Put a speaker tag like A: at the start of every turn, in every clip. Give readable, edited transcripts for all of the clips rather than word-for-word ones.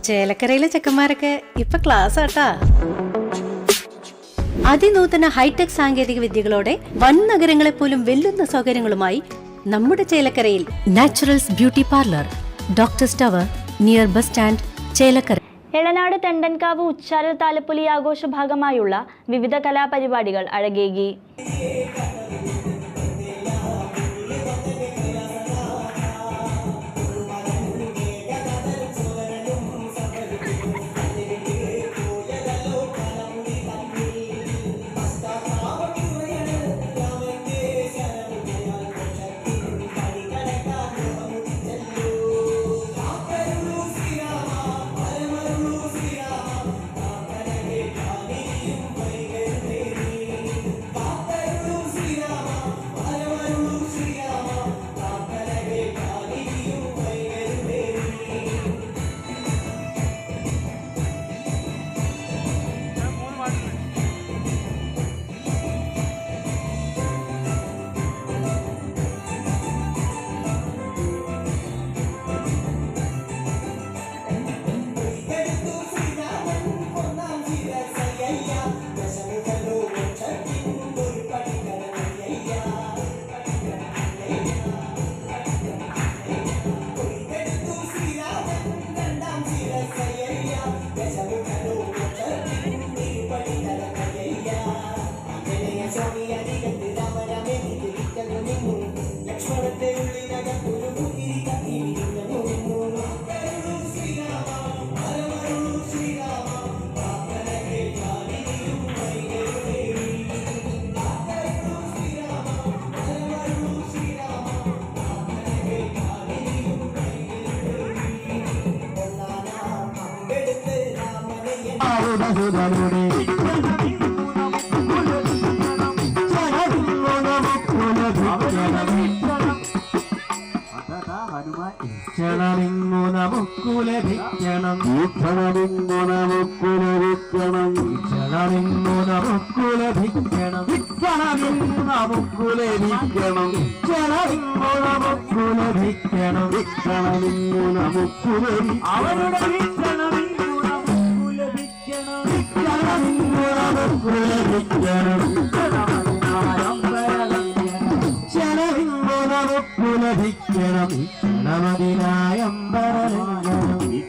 A: ചേലക്കരയിലെ ചെക്കന്മാരൊക്കെ ഇപ്പൊ ക്ലാസ് ആട്ടാ. അതിനൂതന ഹൈടെക് സാങ്കേതിക വിദ്യകളോടെ വൻ നഗരങ്ങളെ പോലും വെല്ലുന്ന സൗകര്യങ്ങളുമായി നമ്മുടെ ചേലക്കരയിൽ naturals beauty parlour, doctors tower, near bus stand, Chelakkara.
B: Elanad Thendankavu ഉച്ചാരൽ താലപ്പൊലി ആഘോഷ ഭാഗമായുള്ള വിവിധ കലാപരിപാടികൾ അഴകേകി.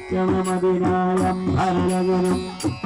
C: ക്ഷണമതിനായം ഭരണഗണം